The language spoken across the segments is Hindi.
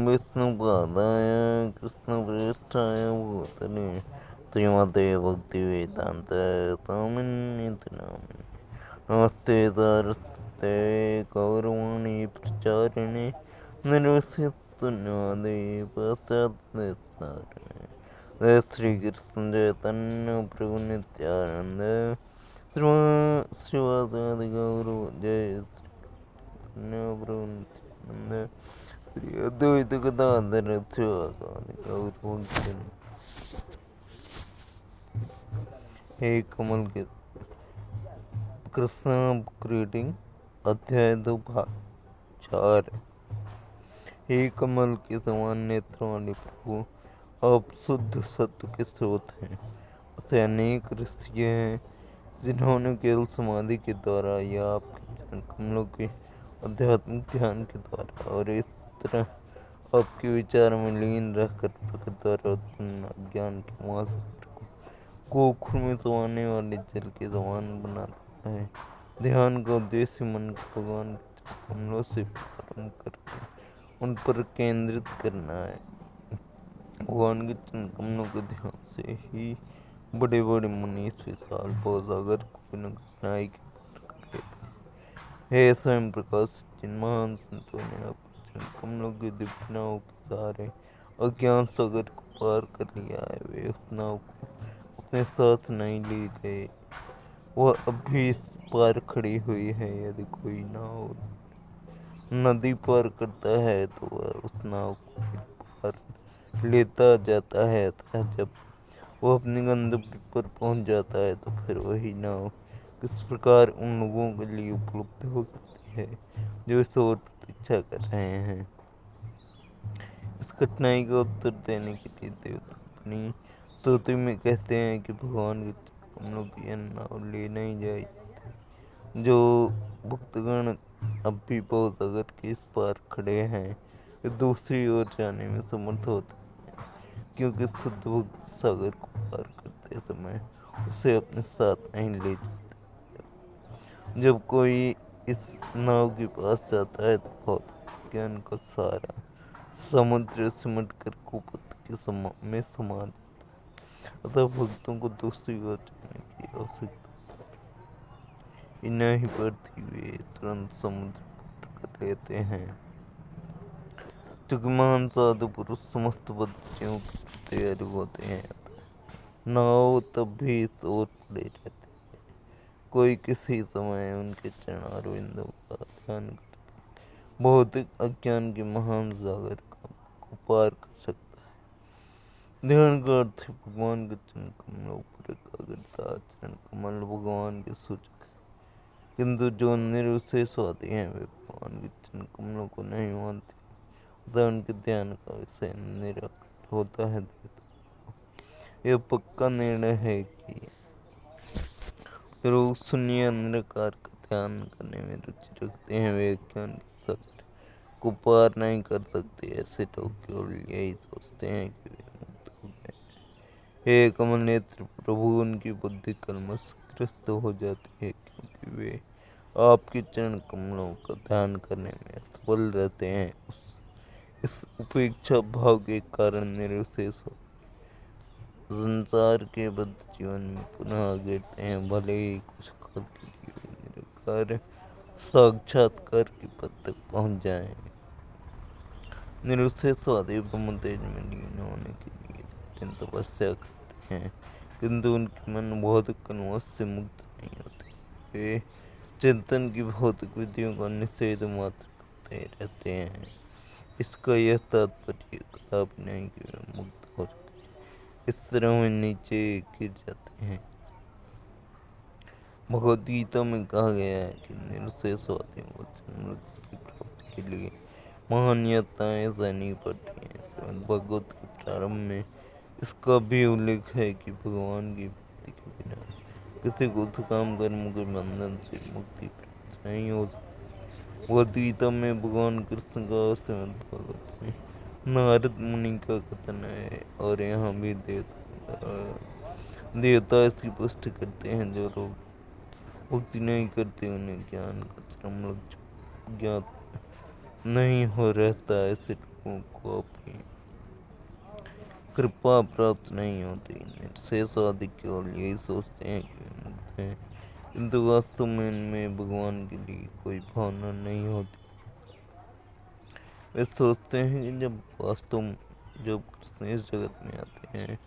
विष्णुपादाय कृष्णप्रेष्ठाय भूतले श्रीमते भक्तिवेदांत स्वामिनिति नामिने नमस्ते सारस्वते गौरवाणी प्रचारिणे निर्विशेषशून्यवादे पाश्चात्यदेशतारिणे जय श्री कृष्ण चैतन्य प्रभु नित्यानंद श्रीवासादि गौर जय श्री प्रभु नित्यानंद श्री अद्वैत गदाधर श्रीवासादि गौर भक्तजन। हे कमल के कृष्णा बुक रीडिंग अध्याय 2 भाग 4। हे कमल के समान नेत्र वाले प्रभु, आप शुद्ध सत्व के स्रोत हैं। ऐसे अनेक ऋषि हैं जिन्होंने केवल समाधि के द्वारा या आपके चरण कमलों के आध्यात्मिक ध्यान के द्वारा और इस तरह आपके विचार में लीन रहकर प्रकृति द्वारा उत्पन्न अज्ञान के महासागर को गोखुर में समाने वाले जल के समान बना दिया है। ध्यान का उद्देश्य मन को भगवान के चरण कमलों से प्रारंभ करके उन पर केंद्रित करना है। भगवान के चरण कमलों के ध्यान से ही बड़े बड़े मुनीष विशाल भवसागर को बिना कठिनाई के पार कर लेते हैं। हे स्वयं प्रकाश, जिन महान संतों ने अपने चरण कमलों की दिव्य नाव के सहारे अज्ञान सागर को पार कर लिया है, वे उस नाव को अपने साथ नहीं ले गए। वह अभी इस पार खड़ी हुई है। यदि कोई नाव नदी पार करता है तो वह उस नाव को पार लेता जाता है, तथा जब वो अपने गंतव्य पर पहुंच जाता है तो फिर वही नाव किस प्रकार उन लोगों के लिए उपलब्ध हो सकती है जो इस ओर प्रतीक्षा कर रहे हैं। इस कठिनाई का उत्तर देने के लिए देवता अपनी स्तुति में कहते हैं कि भगवान के कमलों की यह नाव ले नहीं जाई जाती। जो भक्तगण अब भी भवसागर के इस पार खड़े हैं, वे दूसरी ओर जाने में समर्थ होते हैं, क्योंकि शुद्ध भक्त सागर को पार करते समय उसे अपने साथ नहीं ले जाते। जब कोई इस नाव के पास जाता है तो भौतिक ज्ञान का सारा समुद्र सिमट कर कुपथ के में समा जाता है। अतः भक्तों को दूसरी ओर जाने की आवश्यकता नहीं पड़ती, वे तुरंत समुद्र पार कर लेते हैं। चूंकि महान साधु पुरुष समस्त बच्चियों के प्रति होते हैं, नाव तब भी इस ओर पड़े रहते हैं। कोई किसी समय उनके चरणारविंदों का ध्यान करके भौतिक अज्ञान के महान सागर को पार कर सकता है। ध्यान का अर्थ भगवान के चरण कमलों पर एकाग्रता। चरण कमल भगवान के सूचक है, किंतु जो निर्विशेषवादी हैं वे भगवान के चरण कमलों को नहीं मानते, अतः उनके ध्यान का विषय निराकार होता है। यह पक्का निर्णय है कि लोग शून्य निराकार का ध्यान करने में रुचि रखते हैं, वे ज्ञान के सागर को पार नहीं कर सकते। ऐसे लोग केवल यही सोचते हैं कि वे मुक्त हो गए। हे कमल नेत्र प्रभु, उनकी बुद्धि कलमशग्रस्त हो जाती है, क्योंकि वे आपके चरण कमलों का ध्यान करने में असफल रहते हैं। इस उपेक्षा भाव के कारण निर्विशेष संसार के बद्ध जीवन में पुनः गिरते हैं। भले ही कुछ काल के लिए वे निराकार साक्षात्कार के पद तक पहुंच जाएं। निर्विशेषवादी ब्रह्म तेज में लीन होने के लिए कठिन तपस्या करते हैं, किंतु उनके मन भौतिक कलमश से मुक्त नहीं होते। वे चिंतन की भौतिक विधियों का निषेध मात्र करते रहते हैं। इसका यह तात्पर्य कदापि नहीं कि वे मुक्त हो चुके, इस तरह वे नीचे गिर जाते हैं। भगवद गीता में कहा गया है कि निर्विशेषवादियों को मृत्यु की प्राप्ति के लिए महान यातनाएं सहनी पड़ती हैं। श्रीमद् भागवत के प्रारंभ में इसका भी उल्लेख है कि भगवान की भक्ति के बिना किसी को काम कर्म के बंधन से मुक्ति प्राप्त नहीं हो सकती। भगवद गीता में भगवान कृष्ण का श्रीमद् भागवत में नारद मुनि का कथन है, और यहाँ भी देवता इसकी पुष्टि करते हैं। जो लोग भक्ति नहीं करते उन्हें ज्ञान का चरम लक्ष्य ज्ञात नहीं हो रहता। ऐसे लोगों को अपनी कृपा प्राप्त नहीं होती। निरशेषवादी केवल यही सोचते हैं कि वे मुक्त हैं, किंतु वास्तव में इनमें भगवान के लिए कोई भावना नहीं होती। वे सोचते हैं कि जब कृष्ण इस जगत में आते हैं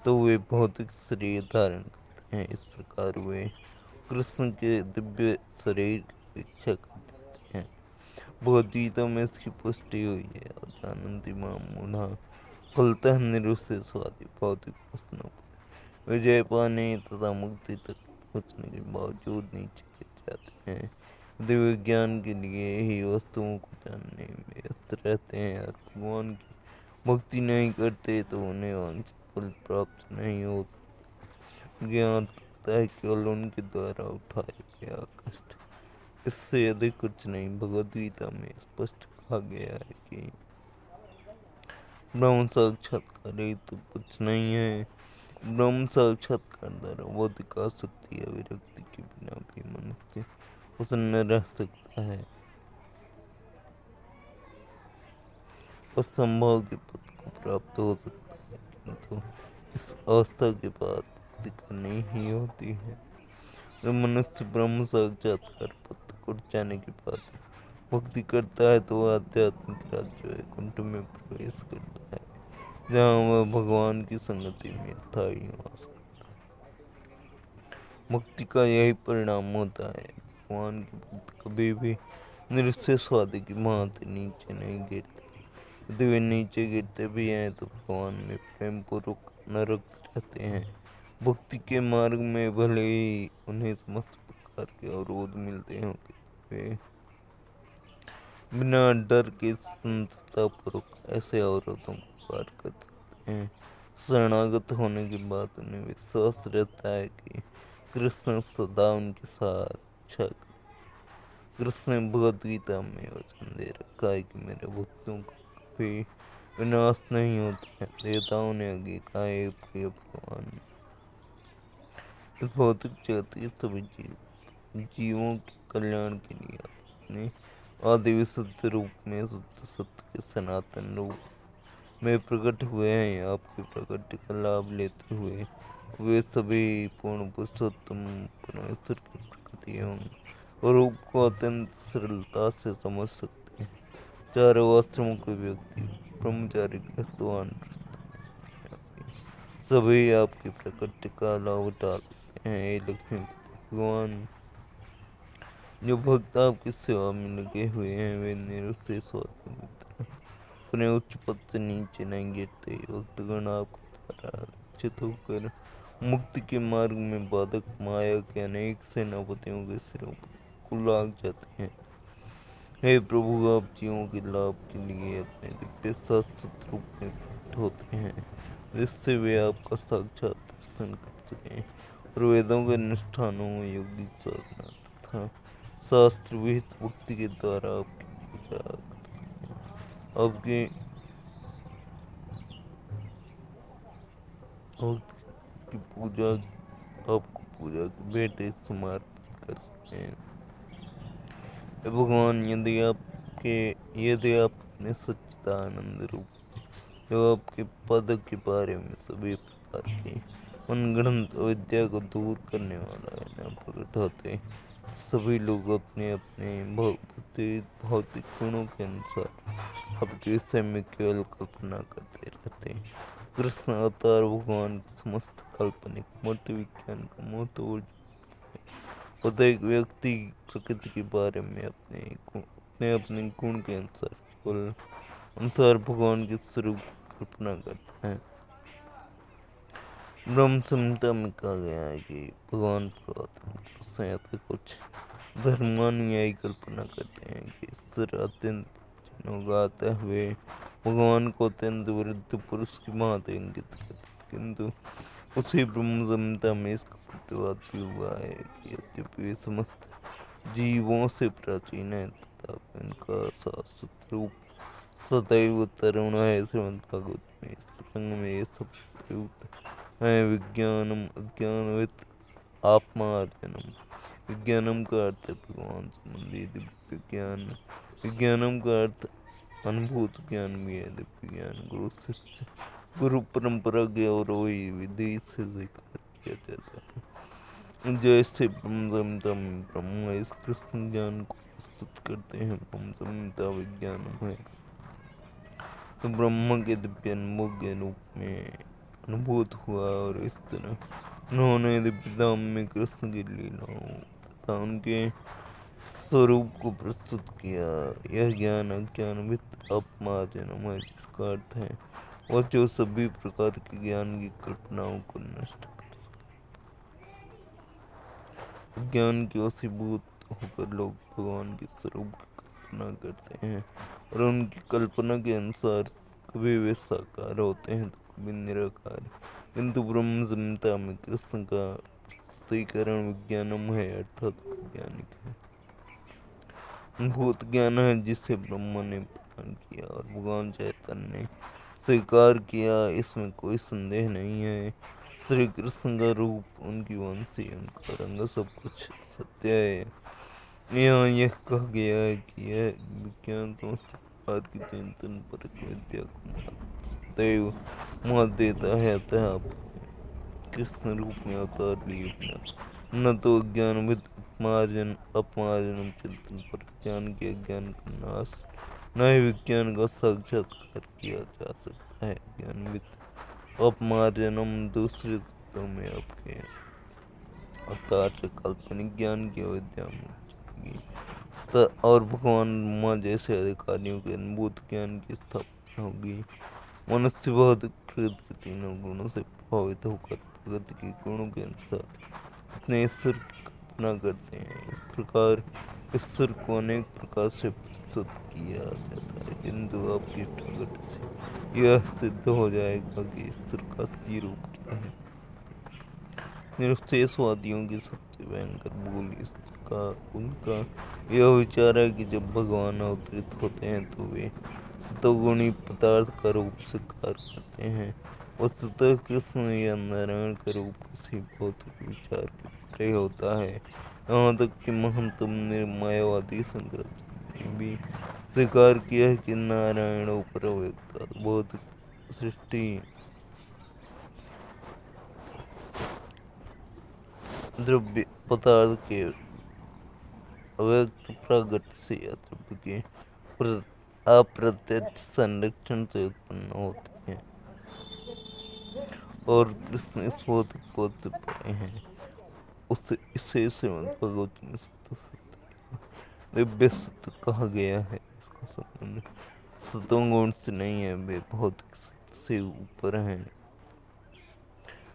तो वे भौतिक शरीर धारण करते हैं। इस प्रकार वे कृष्ण के दिव्य शरीर की इच्छा करते हैं। भगवद्गीता में इसकी पुष्टि हुई है। और जानन्ति मां मूढ़ा फलतः निरुष्यस्वादी भौतिक वासनाओं पर विजय पाने तथा मुक्ति तक पहुँचने के बावजूद नीचे गिर जाते हैं। यदि विज्ञान के लिए ही वस्तुओं को जानने में व्यस्त रहते हैं और भगवान की भक्ति नहीं करते तो उन्हें वांछित फल प्राप्त नहीं हो सकता। ज्ञान लगता है केवल उनके द्वारा उठाया गया कष्ट, इससे अधिक कुछ नहीं। भगवद गीता में स्पष्ट कहा गया है कि ब्रह्म साक्षात्कार ही तो कुछ नहीं है। ब्रह्म साक्षात्कार द्वारा भौतिक आसक्ति या विरक्ति के बिना भी मनुष्य प्रसन्न रह सकता है और संभव के पद को प्राप्त हो सकता है, किंतु इस अवस्था के बाद भक्ति करनी ही होती है। जब मनुष्य ब्रह्म साक्षात्कार पद तक उठ जाने के बाद भक्ति करता है तो वह आध्यात्मिक राज्य वैकुंठ में प्रवेश करता है, जहाँ वह भगवान की संगति में स्थायी निवास करता है। भक्ति का यही परिणाम होता है। भगवान के भक्त कभी भी निरस्यवादी की भांति नीचे नहीं गिरते। यदि वे नीचे गिरते भी हैं तो भगवान में प्रेम पूर्वक नरक रहते हैं। भक्ति के मार्ग में भले ही उन्हें समस्त प्रकार के अवरोध मिलते हों, वे बिना डर के संततापूर्वक ऐसे अवरोधों को पार कर सकते हैं। शरणागत होने के बाद उन्हें विश्वास रहता है कि कृष्ण सदा उनके साथ रक्षा करें। कृष्ण ने भगवद गीता में वचन दे रखा है कि मेरे भक्तों का कभी विनाश नहीं होता है। देवताओं ने आगे कहा है, प्रिय भगवान, इस भौतिक जगत के सभी जीवों के कल्याण के लिए आप अपने आदि विशुद्ध रूप में शुद्ध सत्य के सनातन रूप में प्रकट हुए हैं। आपके प्रकट का लाभ लेते हुए वे सभी पूर्ण पुरुषोत्तम परमेश्वर की प्रकृति एवं रूप को अत्यंत सरलता से समझ सकते हैं। चारों आश्रमों के व्यक्ति, ब्रह्मचारी, गृहस्थवान, सभी आपके प्रकृति का लाभ उठा सकते हैं। हे लक्ष्मीपति भगवान, जो भक्त आपकी सेवा में लगे हुए हैं वे निरुष्य स्वामी मित्र अपने उच्च पद से नीचे नहीं गिरते। भक्तगण आपके द्वारा रक्षित होकर मुक्ति के मार्ग में बाधक माया के अनेक सेनापतियों के सिरों को लाग जाते हैं। हे प्रभु, आप जीवों के लाभ के लिए अपने दिव्य शाश्वत रूप में प्रकट होते हैं, जिससे वे आपका साक्षात दर्शन कर सकें और वेदों के अनुष्ठानों, यौगिक साधना तथा शास्त्र विहित भक्ति के द्वारा आपकी पूजा कर सकें। आपकी आपकी पूजा आपको पूजा की भेंटें समर्पित कर सकें। हे भगवान, यदि आप अपने सच्चिदानंद रूप जो आपके पद के बारे में सभी प्रकार की मनगढ़ंत अविद्या को दूर करने वाला है न प्रकट होते, सभी लोग अपने अपने भौतिक गुणों के अनुसार आपके विषय में केवल कल्पना करते रहते हैं। कृष्ण अवतार भगवान के समस्त काल्पनिक मूर्ति विज्ञान का मोह तोड़ प्रत्येक व्यक्ति प्रकृति के बारे में अपने अपने गुण के अनुसार भगवान के स्वरूप की कल्पना करता है। ब्रह्म संहिता में कहा गया है कि भगवान पुरातन पुरुष हैं, अतः कुछ धर्मानुयायी कल्पना करते हैं कि ईश्वर अत्यंत प्राचीन होगा, अतः वे भगवान को अत्यंत वृद्ध पुरुष की भांति इंगित करते हैं। किंतु उसी ब्रह्म संहिता में इसका प्रतिवाद भी हुआ है कि यद्यपि वे समस्त जीवों से प्राचीन है तथापि उनका शाश्वत रूप सदैव तरुण है। श्रीमद् भागवत में इस प्रसंग में ये सब प्रयुक्त है। विज्ञानम अज्ञानवित आत्मार्जनम। विज्ञानम का अर्थ है भगवान संबंधी दिव्य ज्ञान। विज्ञानम का अर्थ अनुभूत ज्ञान भी है, दिव्य ज्ञान गुरु शिष्य गुरु परंपरा के और वही विधि से स्वीकार किया जाता है। जैसे ब्रह्म संहिता में ब्रह्मा इस कृष्ण ज्ञान को प्रस्तुत करते हैं, ब्रह्म संहिता विज्ञान है, तो ब्रह्म के दिव्य अनुभव के रूप में अनुभूत हुआ, और इस तरह उन्होंने दिव्य धाम में कृष्ण की लीलाओं तथा उनके स्वरूप को प्रस्तुत किया। यह ज्ञान अज्ञानविद अपमार्जनम है, जिसका अर्थ है वह जो सभी प्रकार के ज्ञान की कल्पनाओं को नष्ट कर सके। ज्ञान के वशीभूत होकर लोग भगवान के स्वरूप की कल्पना करते हैं, और उनकी कल्पना के अनुसार कभी वे साकार होते हैं तो कभी निराकार। किंतु ब्रह्म संहिता में कृष्ण का प्रस्तुतिकरण विज्ञानम है, अर्थात वैज्ञानिक है। भूत ज्ञान है जिसे ब्रह्मा ने प्रदान किया और भगवान चैतन्य ने स्वीकार किया, इसमें कोई संदेह नहीं है। श्री कृष्ण का रूप, उनकी वंशी, उनका रंग, सब कुछ सत्य है। यहाँ यह कहा गया है कि यह विज्ञान समस्त प्रकार की चिंतन पर विद्या को सदैव मात देता है। अतः आप कृष्ण रूप में अवतार लिए बिना न तो अज्ञानविद अपमार्जन चिंतन पर ज्ञान के अज्ञान का नाश, न ही विज्ञान का साक्षात्कार किया जा सकता है। ज्ञानविद अपमार्जनम दूसरे शब्दों में आपके अवतार से काल्पनिक ज्ञान की अविद्या मिट जाएगी, और भगवान ब्रह्मा जैसे अधिकारियों के अनुभूत ज्ञान की स्थापना होगी। मनुष्य भौतिक प्रकृति के तीनों गुणों से प्रभावित होकर प्रकृति के गुणों के अनुसार अपने ईश्वर की कल्पना करते हैं। इस प्रकार ईश्वर को अनेक प्रकार से प्रस्तुत किया जाता है, किंतु आपकी प्रकृति से यह सिद्ध हो जाएगा कि ईश्वर का असली रूप क्या है। निरुक्तेशवादियों की सबसे भयंकर भूल इसका उनका यह विचार है कि जब भगवान अवतरित होते हैं तो वे सतोगुणी पदार्थ का रूप स्वीकार करते हैं। वस्तुतः कृष्ण या नारायण का रूप किसी भौतिक विचार के परे होता है। यहाँ तक कि महंतम निर्मायवादी शंकराचार्य ने भी स्वीकार किया है कि नारायण ऊपर व्यक्ता भौतिक सृष्टि द्रव्य पदार्थ के अव्यक्त प्रागट्य से या द्रव्य के अप्रत्यक्ष संरक्षण से उत्पन्न होते हैं, और कृष्ण इस भौतिक बोध से परे हैं। उसे इसे श्रीमद्भगवत में दिव्य सत्य कहा गया है। इसका संबंध सतोगुण से नहीं है, वे भौतिक सत्य से ऊपर हैं,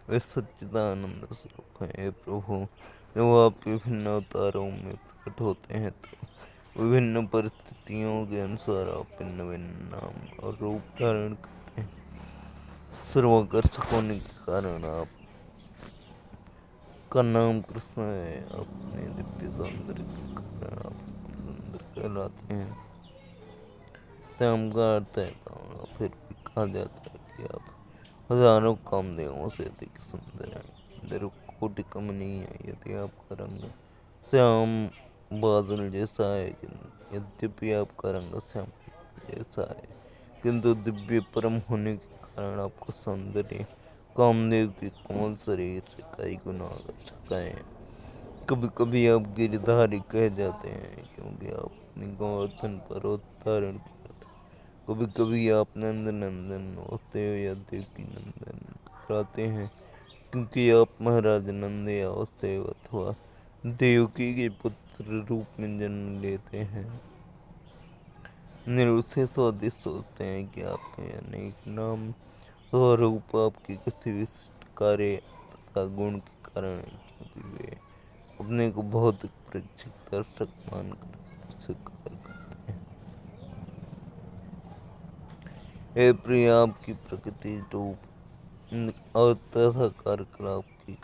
वे सच्चिदानंद स्वरूप हैं। हे प्रभु, जब आप विभिन्न अवतारों में प्रकट होते हैं तो विभिन्न परिस्थितियों के अनुसार आप भिन्न भिन्न नाम और रूप धारण करते हैं। सर्वाकर्षक होने के कारण आप का नाम कृष्ण है। अपने दिव्य सौंदर्य के कारण आप सुंदर कहलाते हैं। श्याम का अर्थ है तांबा, फिर भी कहा जाता है कि आप हजारों कामदेवों से अधिक सुंदर हैं। इंद्र कोटि कम नहीं है यदि आपका रंग श्याम बादल जैसा है, यद्यपि आपका रंग श्याम जैसा है, किंतु दिव्य परम होने के कारण आपका सौंदर्य कामदेव के कोमल शरीर से कई गुना आकर्षक है। कभी कभी आप गिरधारी कह जाते हैं क्योंकि आपने गोवर्धन पर्वत धारण किया था। कभी कभी आप नंद नंदन वासुदेव या देवकी नंदन कहलाते हैं क्योंकि आप महाराज नंद या वासुदेव अथवा देवकी के पुत्र रूप में जन्म लेते हैं। निरुसे स्वादिष्ट सोचते हैं कि आपके अनेक नाम स्वरूप आपके किसी विशिष्ट कार्य तथा गुण के कारण है, क्योंकि वे अपने को बहुत प्रेक्षक दर्शक मानकर स्वीकार करते हैं। हे प्रिय, आपकी प्रकृति रूप और तथा कार्यकलाप की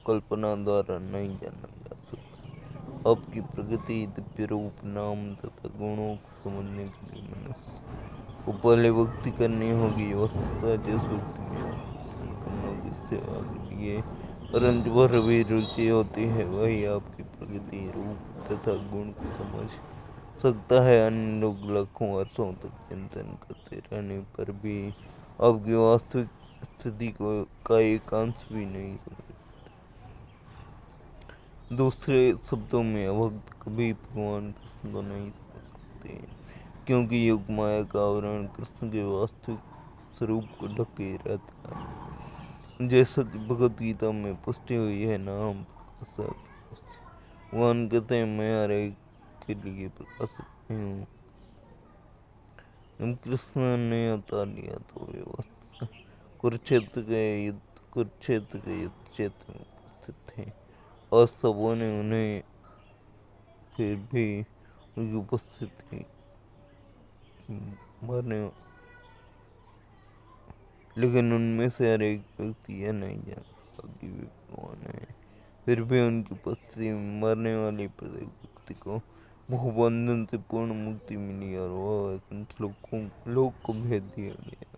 कल्पना द्वारा नहीं जाना जा सकता। आपकी प्रकृति दिव्य रूप नाम तथा गुणों को समझने के लिए मनुष्य को पहले भक्ति करनी होगी। वस्तुतः जिस व्यक्ति में आप कर्मों की सेवा के लिए रंज भर भी रुचि होती है, वही आपकी प्रकृति रूप तथा गुण को समझ सकता है। अन्य लोग लाखों वर्षों तक चिंतन करते रहने पर भी आपकी वास्तविक स्थिति को का एक अंश भी नहीं समझ। दूसरे शब्दों में भक्त कभी भगवान कृष्ण को नहीं समझ सकते, क्योंकि योग माया का आवरण कृष्ण के वास्तविक स्वरूप को ढके रहता है। जैसा कि भगवत गीता में पुष्टि हुई है, नाम प्रकाश। भगवान कहते हैं, मैं हर एक के लिए प्रकाशित नहीं हूँ। जब कृष्ण ने अवतार लिया तो वे कुरुक्षेत्र के युद्ध क्षेत्र में उपस्थित थे, और सबों ने उन्हें फिर भी उनकी उपस्थिति मरने, लेकिन उनमें से हर एक व्यक्ति यह नहीं जानता कि वे भगवान हैं। फिर भी उनकी उपस्थिति में मरने वाले प्रत्येक व्यक्ति को मोहबंधन से पूर्ण मुक्ति मिली, और वह वैकुंठ लोक को भेज दिया गया।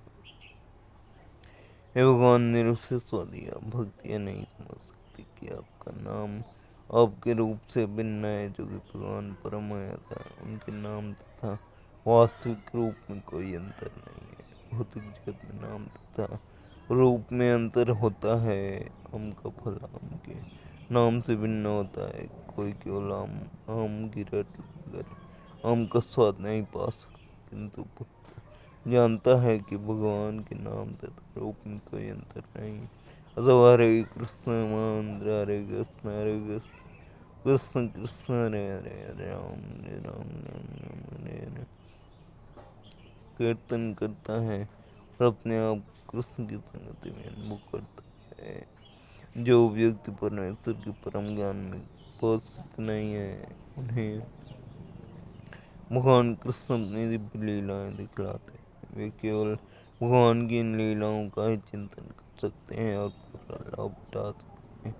हे भगवान ने उसे स्व दिया। भक्त यह नहीं समझ सकते कि आपका नाम आपके रूप से भिन्न है, जो कि भगवान परम था। उनके नाम तथा वास्तविक रूप में कोई अंतर नहीं है। भौतिक जगत में नाम तथा रूप में अंतर होता है। आम का फल आम के नाम से भिन्न होता है। कोई केवल आम की रट लगाकर आम का स्वाद नहीं पा सकता, किंतु भक्त जानता है कि भगवान के नाम तथा रूप में कोई अंतर नहीं। अथवा हरे कृष्ण मंत्र, हरे कृष्ण कृष्ण कृष्ण हरे हरे, हरे राम राम हरे हरे कीर्तन करता है और अपने आप कृष्ण की संगति में अनुभव करता है। जो व्यक्ति परमेश्वर के परम ज्ञान में पहुंचते नहीं है, उन्हें भगवान कृष्ण अपनी दिव्य लीलाएं दिखलाते हैं। वे केवल भगवान की इन लीलाओं का ही चिंतन कर सकते हैं और पूरा लाभ उठा सकते हैं।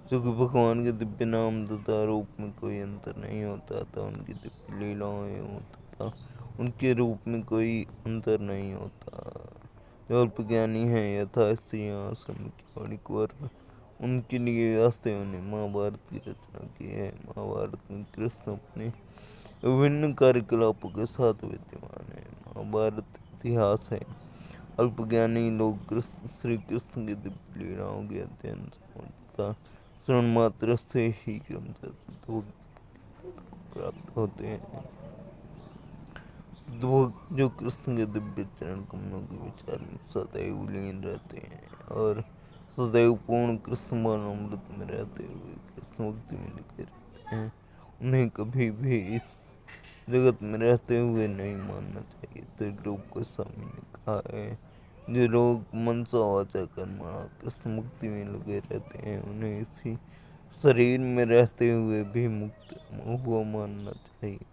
क्योंकि भगवान के दिव्य नाम तथा रूप में कोई अंतर नहीं होता था, उनकी दिव्य लीलाओं तथा उनके रूप में कोई अंतर नहीं होता। जो अल्प ज्ञानी है यथा स्त्रियाँ, श्रमिक, वणिक वर्ग, उनके लिए वास्तव ने महाभारत की रचना की है। महाभारत में कृष्ण अपने विभिन्न कार्यकलापों के साथ विद्यमान है। महाभारत इतिहास है। अल्पज्ञानी लोग श्री कृष्ण की दिव्य लीलाओं के अध्ययन समझता श्रवण मात्र से ही क्रमशः प्राप्त होते हैं। जो कृष्ण के दिव्य चरण कमलों के विचार में सदैव लीन रहते हैं और सदैव पूर्ण कृष्ण अमृत में रहते हुए कृष्ण भक्ति में लगे रहते हैं, उन्हें कभी भी इस जगत में रहते हुए नहीं मानना चाहिए। त्रिलोक गोस्वामी ने कहा है, जो लोग मनसा वाचा कर्मणा कृष्ण मुक्ति में लगे रहते हैं, उन्हें इसी शरीर में रहते हुए भी मुक्त हुआ मानना चाहिए।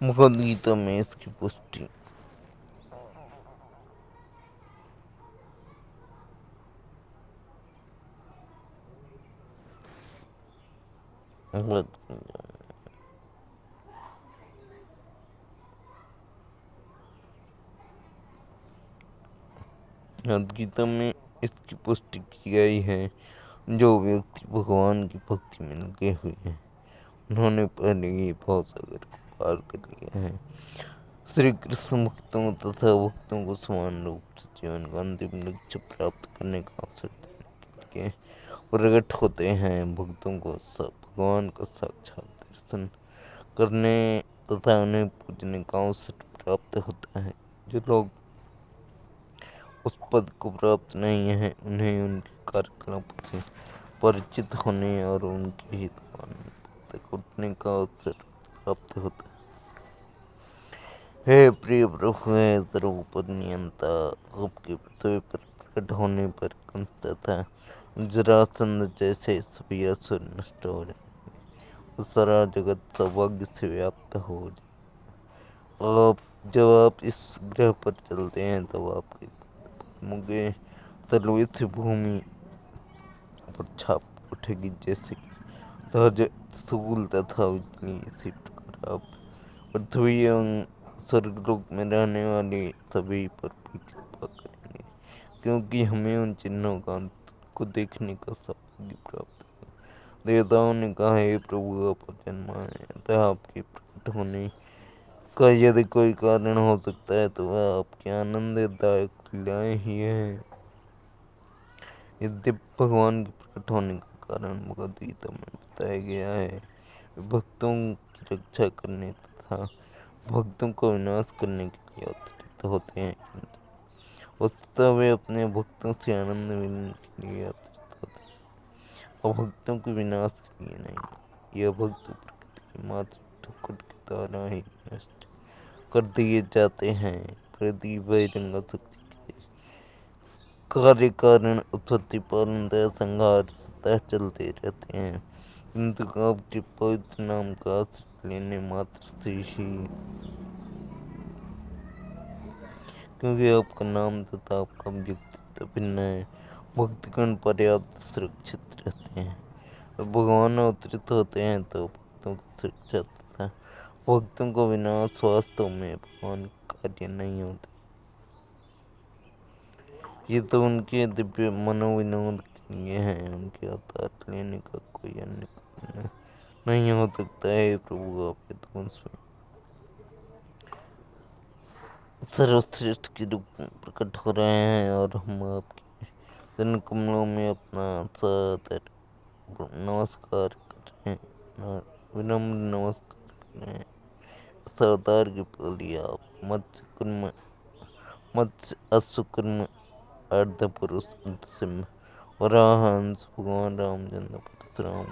भगवद गीता में इसकी पुष्टि गीता में इसकी पुष्टि की गई है। जो व्यक्ति भगवान की भक्ति में लगे हुए हैं, उन्होंने पहले ही भवसागर को पार कर लिया है। श्री कृष्ण भक्तों तथा भक्तों को समान रूप से जीवन का अंतिम लक्ष्य प्राप्त करने का अवसर देने के लिए प्रकट होते हैं। भक्तों को भगवान का साक्षात दर्शन करने तथा उन्हें पूजने का अवसर प्राप्त होता है। जो लोग उस पद को प्राप्त नहीं है, उन्हें उनके कार्यकलापों से परिचित होने और उनके हित तक उठने का अवसर प्राप्त होता है। हे प्रिय प्रभु, हे सर्वोपरि नियंता, आपके पृथ्वी पर प्रकट होने पर कंस तथा जरासंध जैसे सभी असुर नष्ट हो जाएंगे। सारा जगत सौभाग्य से व्याप्त हो जाए। जब आप इस ग्रह पर चलते हैं, तब आपके मुगे तलवे से भूमि पर छाप उठेगी, जैसे तहज सूल तथा बिजली। इसी प्रकार आप पृथ्वी एवं स्वर्गलोक में रहने वाले सभी पर भी कृपा करेंगे, क्योंकि हमें उन चिन्हों का को देखने का सौभाग्य प्राप्त होगा। देवताओं ने कहा, हे प्रभु, आप अजन्मा हैं, अतः आपके प्रकट होने का यदि कोई कारण हो सकता है तो वह आपके आनंददायक लीलाएं ही है। यद्यपि भगवान के प्रकट होने का कारण भगवद गीता में बताया गया है, भक्तों की रक्षा करने तथा भक्तों का विनाश करने के लिए अवतरित होते हैं, किंतु वस्तुतः वे अपने भक्तों से आनंद मिलने के लिए अवतरित होते हैं और भक्तों के विनाश के लिए नहीं। यह भक्त प्रकृति की मात्र ठोकर के द्वारा ही नष्ट कर दिए जाते हैं। प्रति बहिरंग शक्ति के कार्य कारण उत्पत्ति पालन दया संहार सतह चलते रहते हैं, किंतु आपके पवित्र नाम का आश्रय लेने मात्र से ही, क्योंकि आपका नाम तथा आपका व्यक्तित्व भिन्न है, भक्तगण पर्याप्त सुरक्षित रहते हैं। जब भगवान अवतरित होते हैं तो भक्तों की सुरक्षा तथा भक्तों को विनाश वास्तव में भगवान का कार्य नहीं होते। ये तो उनके दिव्य मनोविनोद के लिए है, उनके अवतार लेने का कोई अन्य कारण नहीं हो सकता है। प्रभु, आप यदुवंश में सर्वश्रेष्ठ के रूप में प्रकट हो रहे हैं और हम आपके चरण कमलों में अपना सादर नमस्कार कर रहे हैं, विनम्र नमस्कार कर रहे हैं। इस अवतार के पहले आप मत्स्य अश्वकुर्म अर्धपुरुष सिंह वराहंस भगवान रामचंद्र परशुराम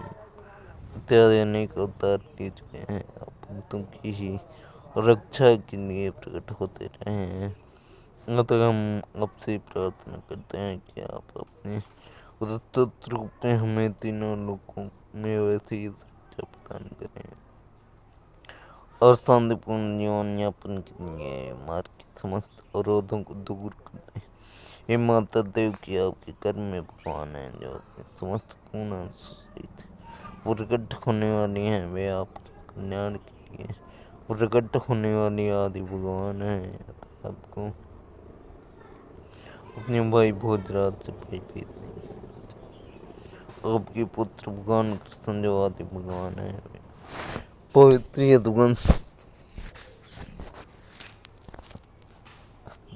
इत्यादि अनेक अवतार ले चुके हैं। आप भक्तों की ही रक्षा के लिए प्रकट होते रहे हैं, अतः हम आपसे प्रार्थना करते हैं कि आप अपने उदात्त रूप में हमें तीनों लोकों में वैसे ही सुरक्षा प्रदान करें और शांतिपूर्ण जीवन यापन के लिए मार्ग के समस्त अवरोधों को दूर कर दें। हे माता देवकी, आपके कर्म में भगवान हैं जो अपने समस्त पूर्ण अंश सहित प्रकट होने वाली हैं। वे आपके कल्याण के लिए प्रकट होने वाली आदि भगवान हैं, अतः आपको अपने भाई भोजराज से भयभीत नहीं करना चाहिए। आपके पुत्र भगवान कृष्ण जो आदि भगवान हैं, वे पवित्र यदुवंश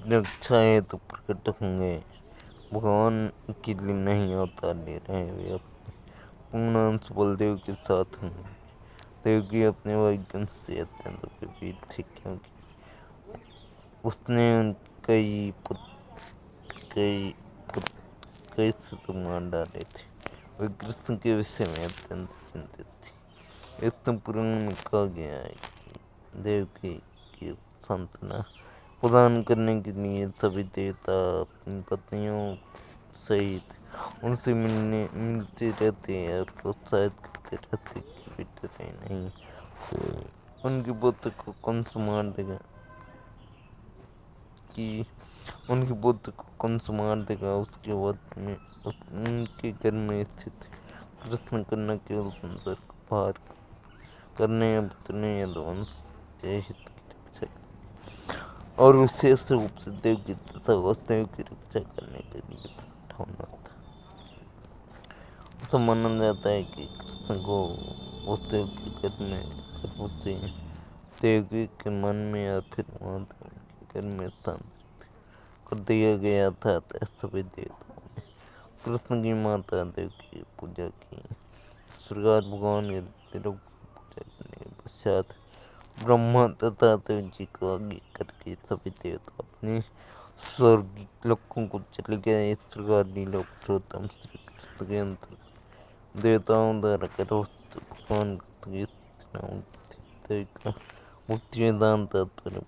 रक्षा हेतु प्रकट होंगे। भगवान के लिए नहीं अवतार ले रहे हैं, वे अपने पूर्णांश बलदेव के साथ होंगे। देवकी अपने वैज्ञानिक से अत्यंत भयभीत थे, क्योंकि उसने कई शत्रु मार डाले थे। वे कृष्ण के विषय में अत्यंत चिंतित थी। विष्णु पुराण में कहा गया है कि देवकी की सांत्वना प्रदान करने के लिए सभी देवता अपनी पत्नियों सहित उनसे मिलते रहते और प्रोत्साहित करते रहते कि वे डरे नहीं, उनके पुत्र को कंस मार देगा उसके वध में उनके घर में स्थित कृष्ण कन्या केवल संसार को पार करने या पुत्रने यदुवंश के हित की रक्षा करने और विशेष रूप से देवकी तथा वसुदेव की रक्षा करने के लिए प्रकट होना था। ऐसा माना जाता है कि कृष्ण को वसुदेव के घर में गर्भवती देवकी के मन में या फिर वहाँ उनके घर में स्थानांतरित कर दिया गया था। सभी देवताओं ने कृष्ण की माता देवकी की पूजा की। इस प्रकार भगवान के दिव्य रूप की पूजा करने के पश्चात ब्रह्मा तथा देव जी को आगे करके सभी देवता अपने स्वर्गीय लोकों को चले गए। इस प्रकार लीला पुरुषोत्तम श्री कृष्ण के अंतर्गत देवताओं द्वारा गर्भस्थ भगवान कृष्ण की मुक्ति वेदांत तात्पर्य